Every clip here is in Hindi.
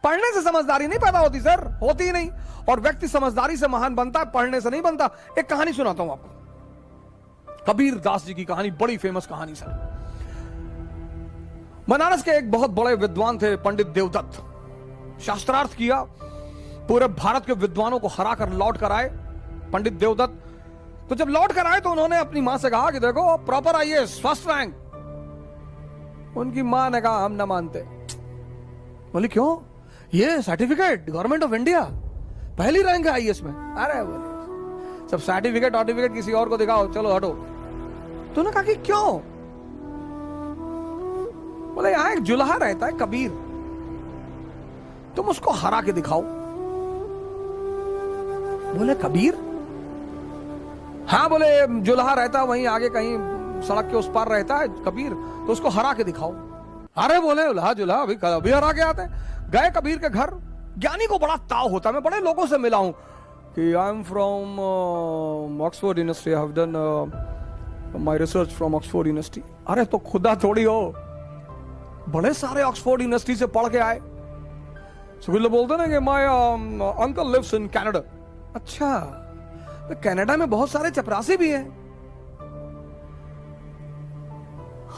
पढ़ने से समझदारी नहीं पैदा होती सर, होती ही नहीं। और व्यक्ति समझदारी से महान बनता है, पढ़ने से नहीं बनता। एक कहानी सुनाता हूं आपको, कबीर दास जी की कहानी, बड़ी फेमस कहानी सर। बनारस के एक बहुत बड़े विद्वान थे पंडित देवदत्त। शास्त्रार्थ किया, पूरे भारत के विद्वानों को हरा कर लौट कर आए पंडित देवदत्त। तो जब लौट कर आए तो उन्होंने अपनी मां से कहा कि देखो प्रॉपर आईएएस फर्स्ट रैंक। उनकी मां ने कहा हम ना मानते। बोली क्यों? ये सर्टिफिकेट गवर्नमेंट ऑफ इंडिया पहली रैंक है आईएएस में। अरे बोले सब सर्टिफिकेट किसी और को दिखाओ, चलो हटो। तो उन्होंने कहा कि क्यों? बोले यहां एक जुल्हा रहता है कबीर, तुम उसको हरा के दिखाओ। बोले कबीर? हाँ बोले जुल्हा रहता है वहीं आगे कहीं सड़क के उस पार रहता है कबीर, तो उसको हरा के दिखाओ। अरे बोले जुल्हा अभी हरा के आते हैं। गए कबीर के घर। ज्ञानी को बड़ा ताव होता है, मैं बड़े लोगों से मिला हूं कि I am from Oxford university, I have done my research from Oxford university. अरे तो खुदा थोड़ी हो, बड़े सारे ऑक्सफोर्ड यूनिवर्सिटी से पढ़ के आए। सुबह बोलते ना कि my uncle lives in Canada. अच्छा, तो कनाडा में बहुत सारे चपरासी भी हैं।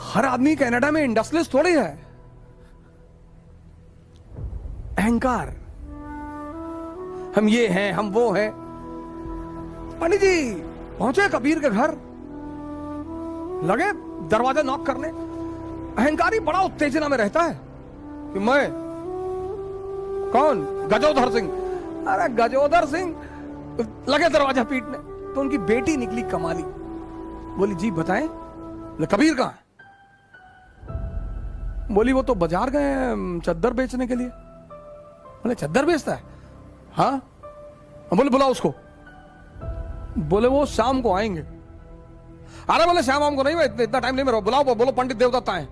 हर आदमी कनाडा में इंडस्ट्रियलिस्ट थोड़ी है। अहंकार, हम ये हैं हम वो हैं। पंडित जी पहुंचे कबीर के घर, लगे दरवाजा नॉक करने। अहंकारी बड़ा उत्तेजना में रहता है कि मैं कौन? गजोधर सिंह। अरे गजोधर सिंह, लगे दरवाजा पीटने। तो उनकी बेटी निकली कमाली, बोली जी बताएं। कबीर कहां है? बोली वो तो बाजार गए हैं चद्दर बेचने के लिए। बोले चद्दर बेचता है? हाँ। बोले बुलाओ उसको। बोले वो शाम को आएंगे। अरे बोले शाम को नहीं, इतना टाइम नहीं मेरा, बुलाओ। बोलो पंडित देवदत्त आए।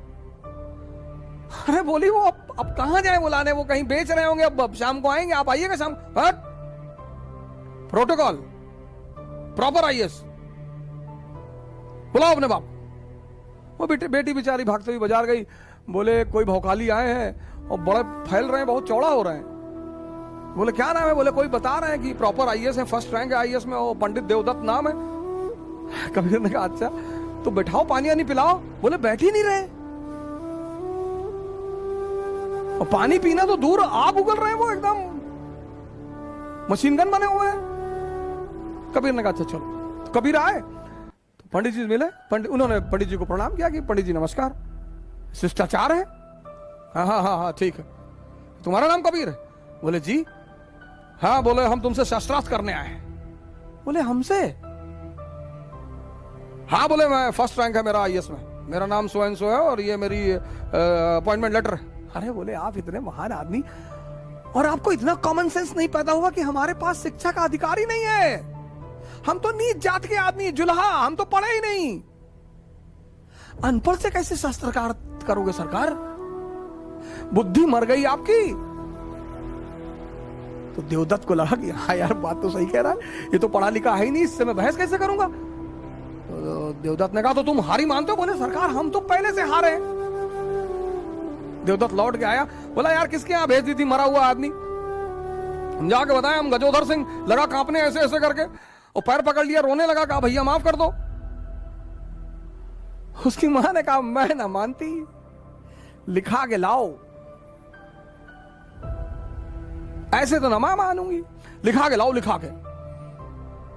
अरे बोली वो अब कहां जाए बुलाने, वो कहीं बेच रहे होंगे, अब शाम को आएंगे, आप आइएगा शाम। हट, प्रोटोकॉल प्रॉपर आईएएस, बुलाओ अपने बाप। वो बेटी बेचारी भागते हुई बाजार गई। बोले कोई भौकाली आए हैं और बड़े फैल रहे हैं, बहुत चौड़ा हो रहे हैं। बोले क्या नाम है? बोले कोई बता रहे हैं कि प्रॉपर आईएएस है, फर्स्ट रैंक है आईएएस में, वो पंडित देवदत्त नाम है। कबीर ने कहा अच्छा तो बैठाओ, पानी नहीं पिलाओ। बोले बैठ ही नहीं रहे, और पानी पीना तो दूर, आग उगल रहे हैं, वो एकदम मशीन गन बने हुए हैं। कबीर ने कहा अच्छा चलो। तो कबीर आए तो पंडित जी मिले। उन्होंने पंडित जी को प्रणाम किया कि पंडित जी नमस्कार, शिष्टाचार है। हाँ हाँ हाँ हाँ ठीक है। तुम्हारा नाम कबीर है? बोले जी। हाँ। बोले हम तुमसे शास्त्रार्थ करने आए हैं। बोले हमसे? हाँ। बोले मैं फर्स्ट रैंक है मेरा आईएएस में, मेरा नाम सो एंड सो है और ये मेरी अपॉइंटमेंट लेटर है। अरे बोले आप इतने महान आदमी और आपको इतना कॉमन सेंस नहीं पैदा हुआ कि हमारे पास शिक्षा का अधिकार ही नहीं है? हम तो नीच जात के आदमी, जुल्हा, हम तो पढ़े ही नहीं। अनपढ़ से कैसे शास्त्रार्थ करोगे सरकार? बुद्धि मर गई आपकी। तो देवदत्त को लगा कि हाँ यार बात तो सही कह रहा है, ये तो पढ़ा लिखा है ही नहीं, इससे मैं बहस कैसे करूंगा। तो देवदत्त ने कहा तो तुम हारी मानते हो? बोले सरकार हम तो पहले से हारे। देवदत्त लौट के आया, बोला यार किसके यहां भेज दी थी मरा हुआ आदमी? हम जाके बताया हम गजोधर सिंह। लगा कांपने ऐसे ऐसे करके, और पैर पकड़ लिया, रोने लगा, कहा भैया माफ कर दो। उसकी मां ने कहा मैं ना मानती, लिखा के लाओ। ऐसे तो ना मैं मानूंगी, लिखा के लाओ। लिखा के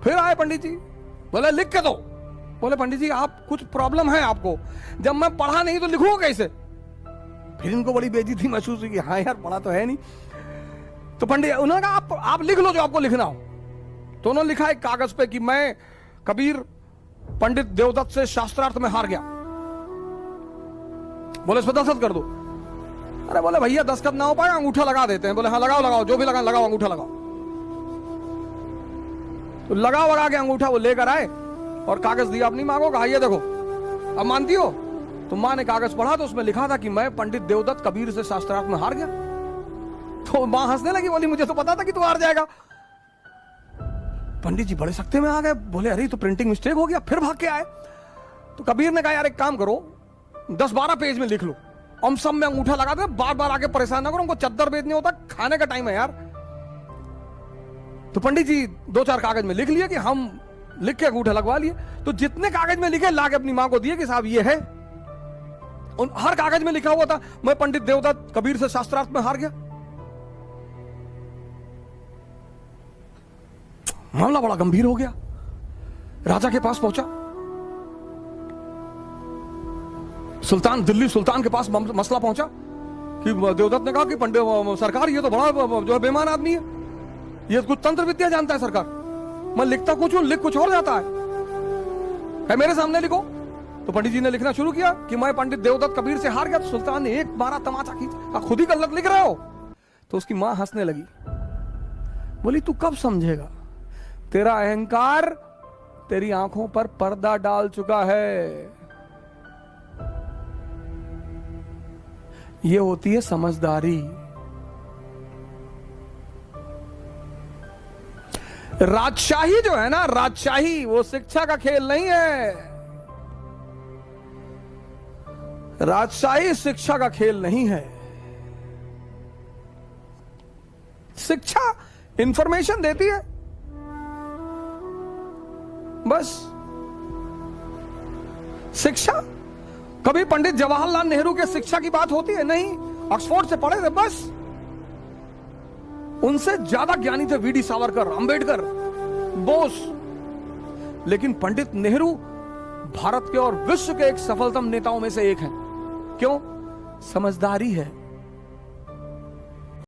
फिर आए पंडित जी, बोले लिख के दो। बोले पंडित जी आप कुछ प्रॉब्लम है आपको, जब मैं पढ़ा नहीं तो लिखूंगा कैसे? फिर इनको बड़ी बेइज्जती महसूस हुई कि हाँ यार पढ़ा तो है नहीं। तो पंडित उन्होंने कहा आप लिख लो जो आपको लिखना हो। तो उन्होंने लिखा एक कागज पे कि मैं कबीर पंडित देवदत्त से शास्त्रार्थ में हार गया। बोले इस पर दस्तखत कर दो। अरे बोले भैया दस्तखत ना हो पाए, अंगूठा लगा देते हैं। बोले हाँ लगाओ, जो भी लगाओ अंगूठा लगाओ। तो लगा के अंगूठा वो लेकर आए और कागज दिया अपनी मां को, कहा ये देखो अब मानती हो? तो मां ने कागज पढ़ा तो उसमें लिखा था कि मैं पंडित देवदत्त कबीर से शास्त्रार्थ में हार गया। तो मां हंसने लगी, बोली मुझे तो पता था कि तू हार जाएगा। पंडित जी बड़े सख्ते में आ गए, बोले अरे तो प्रिंटिंग मिस्टेक हो गया। फिर भाग के आए। तो कबीर ने कहा यार एक काम करो, 10-12 पेज में लिख लो। हम सब में अंगूठा लगाते, बार बार आके परेशान ना करो, उनको चद्दर बेचने होता, खाने का टाइम है यार। तो पंडित जी 2-4 कागज में लिख लिया कि हम लिख के अंगूठा लगवा लिए। तो जितने कागज में लिखे ला के अपनी मां को दिए कि साहब ये है। और हर कागज में लिखा हुआ था मैं पंडित देवदत्त कबीर से शास्त्रार्थ में हार गया। मामला बड़ा गंभीर हो गया। राजा के पास पहुंचा, सुल्तान, दिल्ली सुल्तान के पास मसला पहुंचा कि देवदत्त ने कहा कि पंडित सरकार ये तो बड़ा जो है बेईमान आदमी है, ये कुछ तंत्र विद्या जानता है सरकार, मैं लिखता कुछ हूं, लिख कुछ और जाता है मेरे सामने लिखो। तो पंडित जी ने लिखना शुरू किया कि मैं पंडित देवदत्त कबीर से हार गया। तो सुल्तान ने एक बारा तमाचा खींचा, खुद ही गलत लिख रहे हो। तो उसकी मां हंसने लगी, बोली तू कब समझेगा, तेरा अहंकार तेरी आंखों पर पर्दा डाल चुका है। ये होती है समझदारी। राजशाही जो है ना, राजशाही वो शिक्षा का खेल नहीं है। राजशाही शिक्षा का खेल नहीं है। शिक्षा इंफॉर्मेशन देती है बस। शिक्षा, कभी पंडित जवाहरलाल नेहरू के शिक्षा की बात होती है? नहीं। ऑक्सफोर्ड से पढ़े थे बस। उनसे ज्यादा ज्ञानी थे वीडी सावरकर, अंबेडकर, बोस। लेकिन पंडित नेहरू भारत के और विश्व के एक सफलतम नेताओं में से एक हैं। क्यों? समझदारी है।